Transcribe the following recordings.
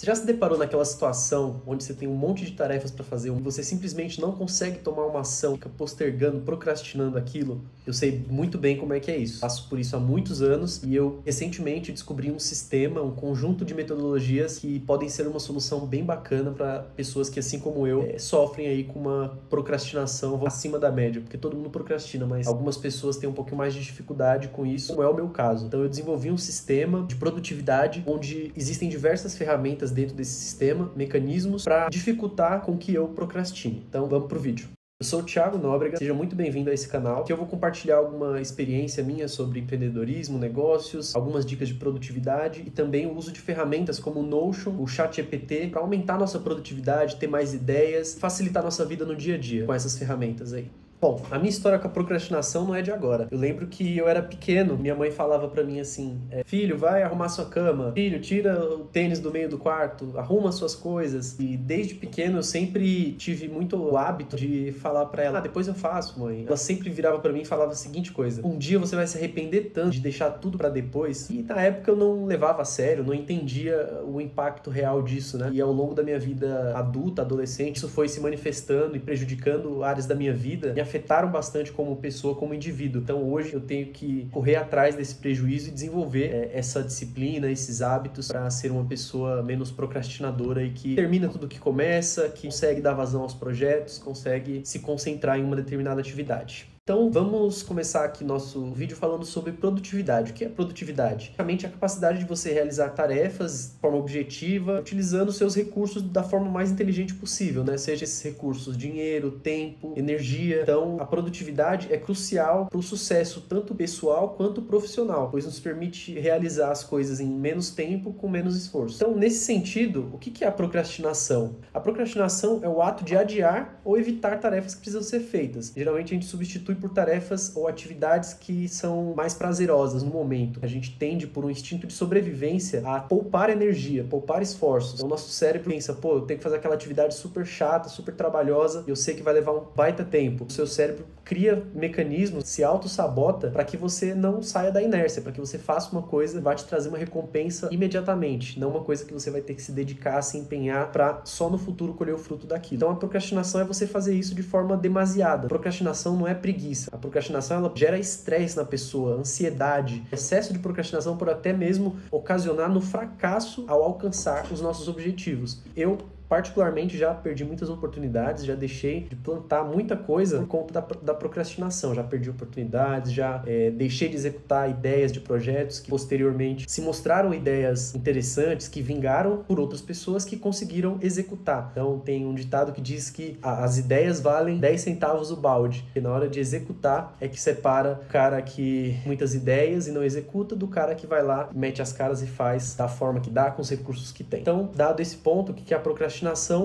Você já se deparou naquela situação onde você tem um monte de tarefas para fazer e você simplesmente não consegue tomar uma ação, fica postergando, procrastinando aquilo? Eu sei muito bem como é que é isso. Passo por isso há muitos anos e eu recentemente descobri um sistema, um conjunto de metodologias que podem ser uma solução bem bacana para pessoas que, assim como eu, sofrem aí com uma procrastinação acima da média, porque todo mundo procrastina, mas algumas pessoas têm um pouquinho mais de dificuldade com isso, como é o meu caso. Então eu desenvolvi um sistema de produtividade onde existem diversas ferramentas dentro desse sistema, mecanismos para dificultar com que eu procrastine. Então vamos pro vídeo. Eu sou o Thiago Nóbrega, seja muito bem-vindo a esse canal, que eu vou compartilhar alguma experiência minha sobre empreendedorismo, negócios, algumas dicas de produtividade e também o uso de ferramentas como o Notion, o ChatGPT, para aumentar nossa produtividade, ter mais ideias, facilitar nossa vida no dia a dia com essas ferramentas aí. Bom, a minha história com a procrastinação não é de agora. Eu lembro que eu era pequeno, minha mãe falava pra mim assim, filho, vai arrumar sua cama, filho, tira o tênis do meio do quarto, arruma suas coisas. E desde pequeno eu sempre tive muito o hábito de falar pra ela, depois eu faço, mãe. Ela sempre virava pra mim e falava a seguinte coisa, um dia você vai se arrepender tanto de deixar tudo pra depois. E na época eu não levava a sério, não entendia o impacto real disso, né? E ao longo da minha vida adulta, adolescente, isso foi se manifestando e prejudicando áreas da minha vida, me afetaram bastante como pessoa, como indivíduo. Então hoje eu tenho que correr atrás desse prejuízo e desenvolver essa disciplina, esses hábitos para ser uma pessoa menos procrastinadora e que termina tudo que começa, que consegue dar vazão aos projetos, consegue se concentrar em uma determinada atividade. Então, vamos começar aqui nosso vídeo falando sobre produtividade. O que é produtividade? Basicamente, a capacidade de você realizar tarefas de forma objetiva, utilizando seus recursos da forma mais inteligente possível, né? Seja esses recursos dinheiro, tempo, energia. Então, a produtividade é crucial para o sucesso, tanto pessoal quanto profissional, pois nos permite realizar as coisas em menos tempo, com menos esforço. Então, nesse sentido, o que é a procrastinação? A procrastinação é o ato de adiar ou evitar tarefas que precisam ser feitas. Geralmente, a gente substitui por tarefas ou atividades que são mais prazerosas no momento. A gente tende, por um instinto de sobrevivência, a poupar energia, poupar esforços. Então, o nosso cérebro pensa, pô, eu tenho que fazer aquela atividade super chata, super trabalhosa, eu sei que vai levar um baita tempo. O seu cérebro cria mecanismos, se auto-sabota para que você não saia da inércia, para que você faça uma coisa que vai te trazer uma recompensa imediatamente, não uma coisa que você vai ter que se dedicar, se empenhar para só no futuro colher o fruto daquilo. Então, a procrastinação é você fazer isso de forma demasiada. A procrastinação não é preguiça. A procrastinação ela gera estresse na pessoa, ansiedade. Excesso de procrastinação pode até mesmo ocasionar no fracasso ao alcançar os nossos objetivos. Eu particularmente já perdi muitas oportunidades, já deixei de plantar muita coisa por conta da procrastinação, já perdi oportunidades, já deixei de executar ideias de projetos que posteriormente se mostraram ideias interessantes, que vingaram por outras pessoas que conseguiram executar. Então tem um ditado que diz que as ideias valem 10 centavos o balde, e na hora de executar é que separa o cara que tem muitas ideias e não executa do cara que vai lá, mete as caras e faz da forma que dá, com os recursos que tem. Então, dado esse ponto, o que é a procrastinação?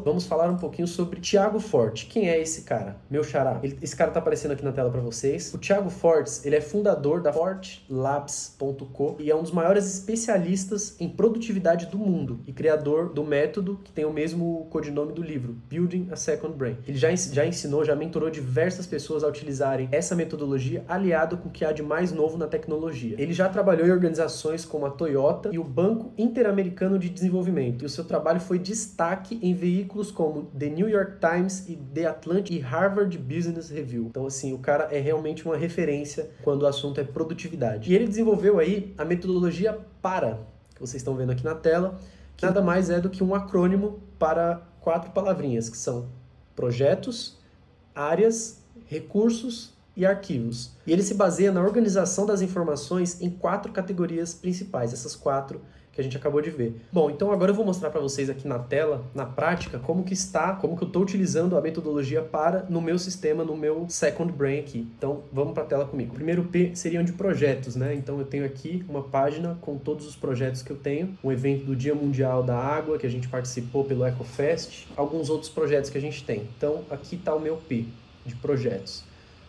Vamos falar um pouquinho sobre Thiago Forte. Quem é esse cara? Meu xará. Esse cara tá aparecendo aqui na tela para vocês. O Thiago Fortes, ele é fundador da fortelabs.co e é um dos maiores especialistas em produtividade do mundo e criador do método que tem o mesmo codinome do livro, Building a Second Brain. Ele já ensinou, já mentorou diversas pessoas a utilizarem essa metodologia aliado com o que há de mais novo na tecnologia. Ele já trabalhou em organizações como a Toyota e o Banco Interamericano de Desenvolvimento, e o seu trabalho foi destaque em veículos como The New York Times e The Atlantic e Harvard Business Review. Então, assim, o cara é realmente uma referência quando o assunto é produtividade. E ele desenvolveu aí a metodologia PARA, que vocês estão vendo aqui na tela, que nada mais é do que um acrônimo para 4 palavrinhas, que são projetos, áreas, recursos e arquivos. E ele se baseia na organização das informações em 4 categorias principais, essas 4 que a gente acabou de ver. Bom, então agora eu vou mostrar para vocês aqui na tela, na prática, como que eu estou utilizando a metodologia para no meu sistema, no meu Second Brain aqui. Então, vamos para a tela comigo. O primeiro P seriam de projetos, né? Então, eu tenho aqui uma página com todos os projetos que eu tenho, um evento do Dia Mundial da Água, que a gente participou pelo EcoFest, alguns outros projetos que a gente tem. Então, aqui está o meu P de projetos.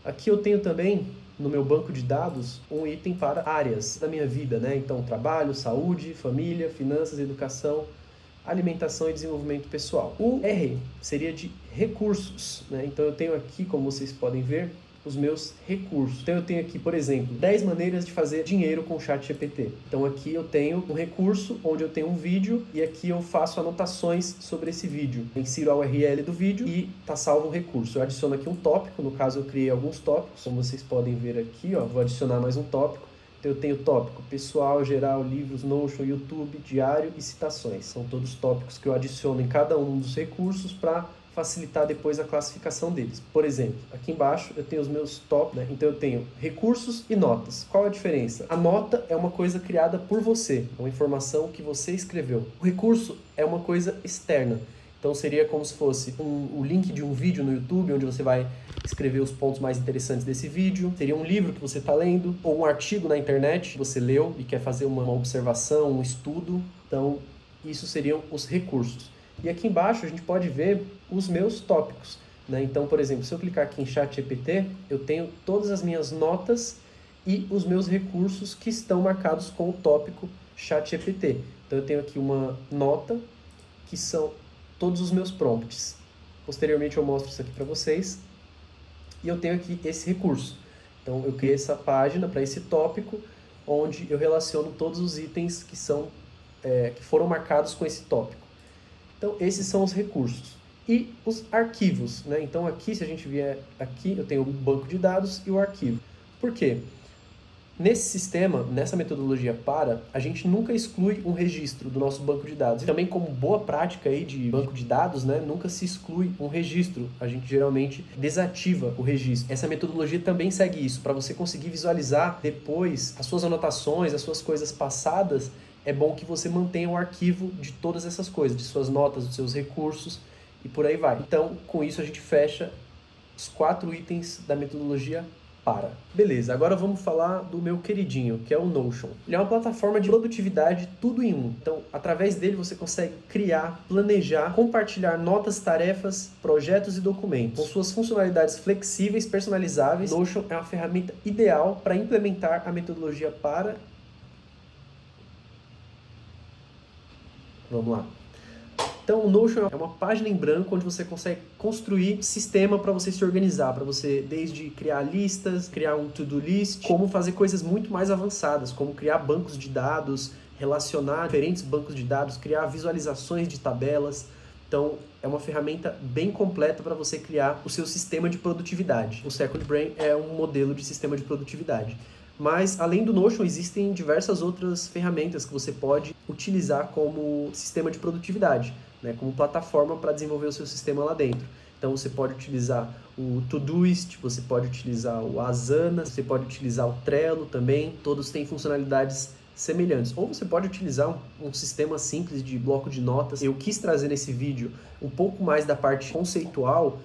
Aqui eu tenho também, no meu banco de dados, um item para áreas da minha vida, né? Então, trabalho, saúde, família, finanças, educação, alimentação e desenvolvimento pessoal. O R seria de recursos, né? Então, eu tenho aqui, como vocês podem ver, os meus recursos. Então eu tenho aqui, por exemplo, 10 maneiras de fazer dinheiro com o ChatGPT. Então aqui eu tenho um recurso onde eu tenho um vídeo e aqui eu faço anotações sobre esse vídeo. Insiro a URL do vídeo e tá salvo o recurso. Eu adiciono aqui um tópico, no caso eu criei alguns tópicos, como vocês podem ver aqui, ó, vou adicionar mais um tópico. Então eu tenho tópico pessoal, geral, livros, Notion, YouTube, diário e citações. São todos tópicos que eu adiciono em cada um dos recursos para facilitar depois a classificação deles. Por exemplo, aqui embaixo eu tenho os meus top, né? Então eu tenho recursos e notas. Qual a diferença? A nota é uma coisa criada por você, uma informação que você escreveu. O recurso é uma coisa externa. Então seria como se fosse o link de um vídeo no YouTube, onde você vai escrever os pontos mais interessantes desse vídeo. Seria um livro que você está lendo, ou um artigo na internet que você leu e quer fazer uma observação, um estudo. Então, isso seriam os recursos. E aqui embaixo a gente pode ver os meus tópicos, né? Então, por exemplo, se eu clicar aqui em ChatGPT, eu tenho todas as minhas notas e os meus recursos que estão marcados com o tópico ChatGPT. Então, eu tenho aqui uma nota que são todos os meus prompts. Posteriormente eu mostro isso aqui para vocês. E eu tenho aqui esse recurso. Então eu criei essa página para esse tópico, onde eu relaciono todos os itens que foram marcados com esse tópico. Então esses são os recursos. E os arquivos, né? Então aqui, se a gente vier aqui, eu tenho o banco de dados e o arquivo. Por quê? Nesse sistema, nessa metodologia PARA, a gente nunca exclui um registro do nosso banco de dados. E também como boa prática aí de banco de dados, né, nunca se exclui um registro. A gente geralmente desativa o registro. Essa metodologia também segue isso. Para você conseguir visualizar depois as suas anotações, as suas coisas passadas, é bom que você mantenha o arquivo de todas essas coisas, de suas notas, dos seus recursos e por aí vai. Então, com isso a gente fecha os 4 itens da metodologia PARA. Beleza, agora vamos falar do meu queridinho, que é o Notion. Ele é uma plataforma de produtividade tudo em um. Então, através dele você consegue criar, planejar, compartilhar notas, tarefas, projetos e documentos. Com suas funcionalidades flexíveis, personalizáveis, Notion é uma ferramenta ideal para implementar a metodologia PARA. Vamos lá. Então, o Notion é uma página em branco onde você consegue construir sistema para você se organizar, para você desde criar listas, criar um to-do list, como fazer coisas muito mais avançadas, como criar bancos de dados, relacionar diferentes bancos de dados, criar visualizações de tabelas. Então, é uma ferramenta bem completa para você criar o seu sistema de produtividade. O Second Brain é um modelo de sistema de produtividade. Mas, além do Notion, existem diversas outras ferramentas que você pode utilizar como sistema de produtividade, né, como plataforma para desenvolver o seu sistema lá dentro. Então você pode utilizar o Todoist, você pode utilizar o Asana, você pode utilizar o Trello também, todos têm funcionalidades semelhantes. Ou você pode utilizar um sistema simples de bloco de notas. Eu quis trazer nesse vídeo um pouco mais da parte conceitual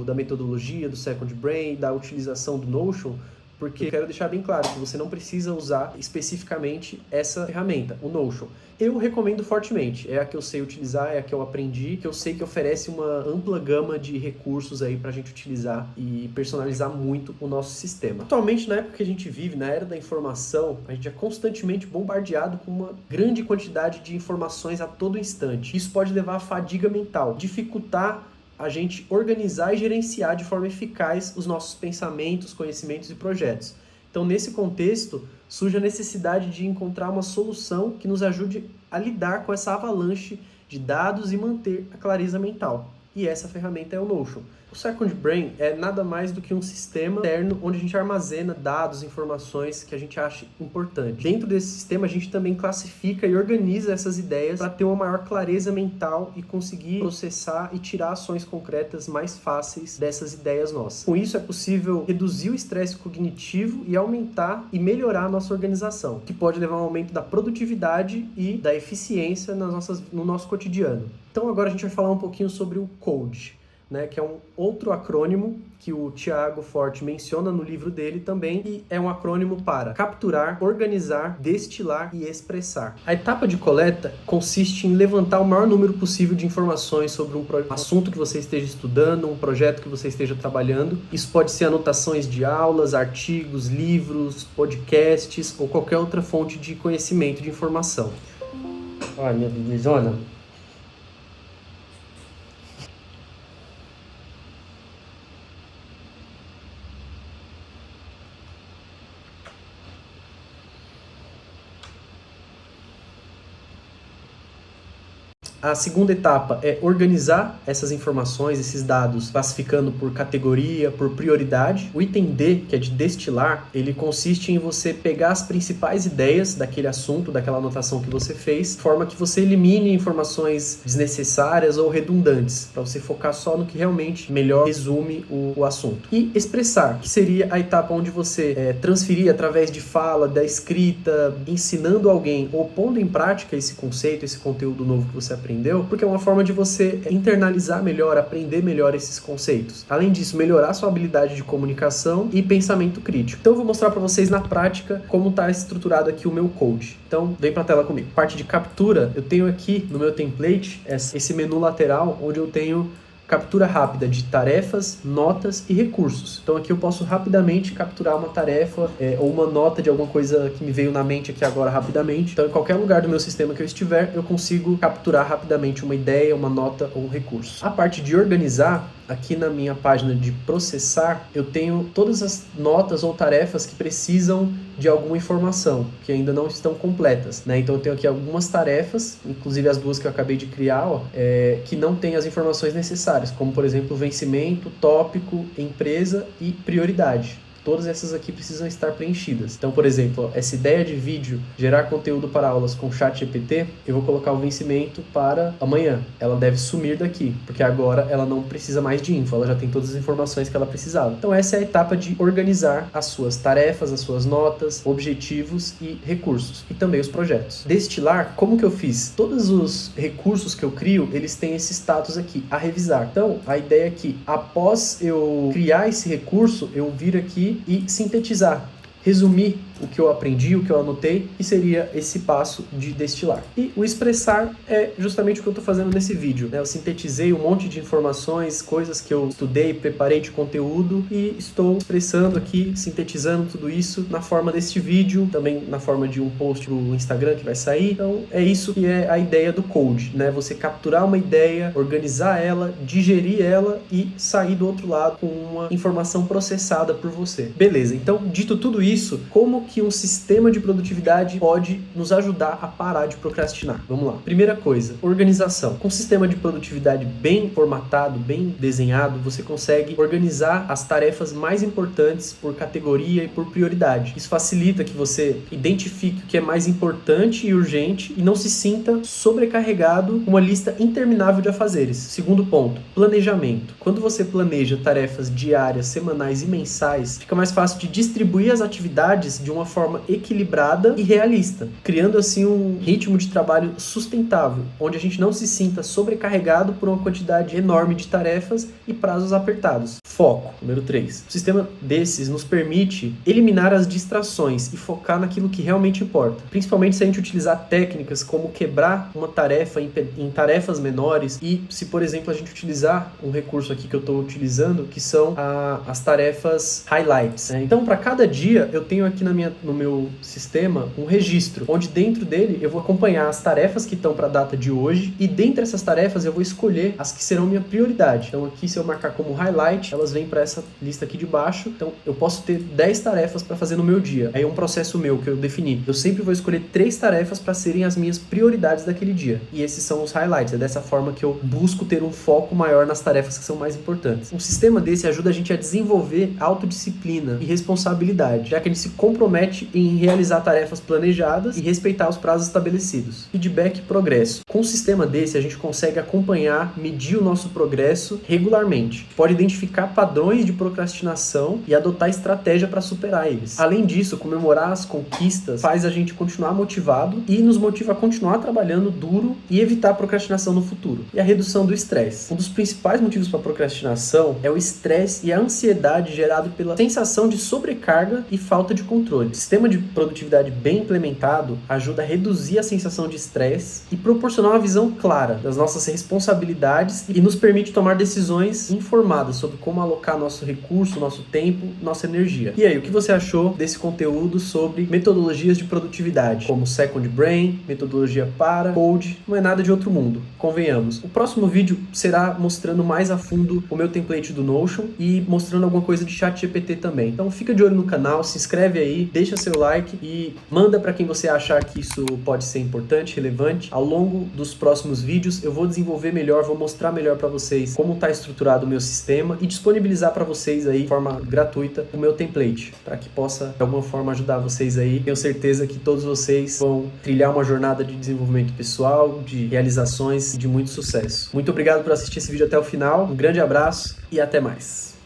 da metodologia, do Second Brain, da utilização do Notion, porque eu quero deixar bem claro que você não precisa usar especificamente essa ferramenta, o Notion. Eu recomendo fortemente, é a que eu sei utilizar, é a que eu aprendi, que eu sei que oferece uma ampla gama de recursos aí pra gente utilizar e personalizar muito o nosso sistema. Atualmente, na época que a gente vive, na era da informação, a gente é constantemente bombardeado com uma grande quantidade de informações a todo instante. Isso pode levar à fadiga mental, dificultar a gente organizar e gerenciar de forma eficaz os nossos pensamentos, conhecimentos e projetos. Então, nesse contexto, surge a necessidade de encontrar uma solução que nos ajude a lidar com essa avalanche de dados e manter a clareza mental. E essa ferramenta é o Notion. O Second Brain é nada mais do que um sistema interno onde a gente armazena dados, informações que a gente acha importante. Dentro desse sistema, a gente também classifica e organiza essas ideias para ter uma maior clareza mental e conseguir processar e tirar ações concretas mais fáceis dessas ideias nossas. Com isso, é possível reduzir o estresse cognitivo e aumentar e melhorar a nossa organização, que pode levar a um aumento da produtividade e da eficiência no nosso cotidiano. Então, agora a gente vai falar um pouquinho sobre o CODE, né, que é um outro acrônimo que o Thiago Forte menciona no livro dele também, e é um acrônimo para capturar, organizar, destilar e expressar. A etapa de coleta consiste em levantar o maior número possível de informações sobre um assunto que você esteja estudando, um projeto que você esteja trabalhando. Isso pode ser anotações de aulas, artigos, livros, podcasts ou qualquer outra fonte de conhecimento, de informação. Olha, minha bebezona. A segunda etapa é organizar essas informações, esses dados, classificando por categoria, por prioridade. O item D, que é de destilar, ele consiste em você pegar as principais ideias daquele assunto, daquela anotação que você fez, de forma que você elimine informações desnecessárias ou redundantes, para você focar só no que realmente melhor resume o assunto. E expressar, que seria a etapa onde você transferir através de fala, da escrita, ensinando alguém ou pondo em prática esse conceito, esse conteúdo novo que você aprendeu, porque é uma forma de você internalizar melhor, aprender melhor esses conceitos. Além disso, melhorar sua habilidade de comunicação e pensamento crítico. Então eu vou mostrar para vocês na prática como está estruturado aqui o meu code. Então vem para a tela comigo. Parte de captura, eu tenho aqui no meu template esse menu lateral onde eu tenho captura rápida de tarefas, notas e recursos. Então aqui eu posso rapidamente capturar uma tarefa ou uma nota de alguma coisa que me veio na mente aqui agora rapidamente. Então em qualquer lugar do meu sistema que eu estiver, eu consigo capturar rapidamente uma ideia, uma nota ou um recurso. A parte de organizar, aqui na minha página de processar, eu tenho todas as notas ou tarefas que precisam de alguma informação, que ainda não estão completas, né? Então eu tenho aqui algumas tarefas, inclusive as duas que eu acabei de criar, que não têm as informações necessárias, como por exemplo vencimento, tópico, empresa e prioridade. Todas essas aqui precisam estar preenchidas. Então, por exemplo, essa ideia de vídeo, gerar conteúdo para aulas com ChatGPT, eu vou colocar o vencimento para amanhã. Ela deve sumir daqui, porque agora ela não precisa mais de info, ela já tem todas as informações que ela precisava. Então, essa é a etapa de organizar as suas tarefas, as suas notas, objetivos e recursos, e também os projetos. Destilar, como que eu fiz? Todos os recursos que eu crio, eles têm esse status aqui, a revisar. Então, a ideia é que, após eu criar esse recurso, eu vir aqui e sintetizar, resumir o que eu aprendi, o que eu anotei, que seria esse passo de destilar. E o expressar é justamente o que eu estou fazendo nesse vídeo, né? Eu sintetizei um monte de informações, coisas que eu estudei, preparei de conteúdo e estou expressando aqui, sintetizando tudo isso na forma deste vídeo, também na forma de um post no Instagram que vai sair. Então é isso que é a ideia do code, né? Você capturar uma ideia, organizar ela, digerir ela e sair do outro lado com uma informação processada por você. Beleza, então dito tudo isso, como que um sistema de produtividade pode nos ajudar a parar de procrastinar? Vamos lá. Primeira coisa, organização. Com um sistema de produtividade bem formatado, bem desenhado, você consegue organizar as tarefas mais importantes por categoria e por prioridade. Isso facilita que você identifique o que é mais importante e urgente e não se sinta sobrecarregado com uma lista interminável de afazeres. Segundo ponto, planejamento. Quando você planeja tarefas diárias, semanais e mensais, fica mais fácil de distribuir as atividades de uma forma equilibrada e realista, criando assim um ritmo de trabalho sustentável, onde a gente não se sinta sobrecarregado por uma quantidade enorme de tarefas e prazos apertados. Foco, número 3. O sistema desses nos permite eliminar as distrações e focar naquilo que realmente importa, principalmente se a gente utilizar técnicas como quebrar uma tarefa em tarefas menores e se, por exemplo, a gente utilizar um recurso aqui que eu estou utilizando, que são as tarefas highlights, né? Então, para cada dia, eu tenho aqui no meu sistema um registro, onde dentro dele eu vou acompanhar as tarefas que estão para a data de hoje e dentre essas tarefas eu vou escolher as que serão minha prioridade. Então aqui, se eu marcar como highlight, elas vêm para essa lista aqui de baixo. Então eu posso ter 10 tarefas para fazer no meu dia. Aí é um processo meu que eu defini. Eu sempre vou escolher 3 tarefas para serem as minhas prioridades daquele dia. E esses são os highlights. É dessa forma que eu busco ter um foco maior nas tarefas que são mais importantes. Um sistema desse ajuda a gente a desenvolver autodisciplina e responsabilidade, já que a gente se compromete em realizar tarefas planejadas e respeitar os prazos estabelecidos. Feedback e progresso. Com um sistema desse, a gente consegue acompanhar, medir o nosso progresso regularmente. Pode identificar padrões de procrastinação e adotar estratégia para superar eles. Além disso, comemorar as conquistas faz a gente continuar motivado e nos motiva a continuar trabalhando duro e evitar a procrastinação no futuro. E a redução do estresse. Um dos principais motivos para procrastinação é o estresse e a ansiedade gerado pela sensação de sobrecarga e falta de controle. O sistema de produtividade bem implementado ajuda a reduzir a sensação de estresse e proporcionar uma visão clara das nossas responsabilidades e nos permite tomar decisões informadas sobre como alocar nosso recurso, nosso tempo, nossa energia. E aí, o que você achou desse conteúdo sobre metodologias de produtividade, como Second Brain, metodologia para, Code? Não é nada de outro mundo, convenhamos. O próximo vídeo será mostrando mais a fundo o meu template do Notion e mostrando alguma coisa de ChatGPT também. Então fica de olho no canal, se inscreve aí, deixa seu like e manda para quem você achar que isso pode ser importante, relevante. Ao longo dos próximos vídeos eu vou desenvolver melhor, vou mostrar melhor para vocês como está estruturado o meu sistema e disponibilizar para vocês aí de forma gratuita o meu template, para que possa de alguma forma ajudar vocês aí. Tenho certeza que todos vocês vão trilhar uma jornada de desenvolvimento pessoal, de realizações e de muito sucesso. Muito obrigado por assistir esse vídeo até o final, um grande abraço e até mais.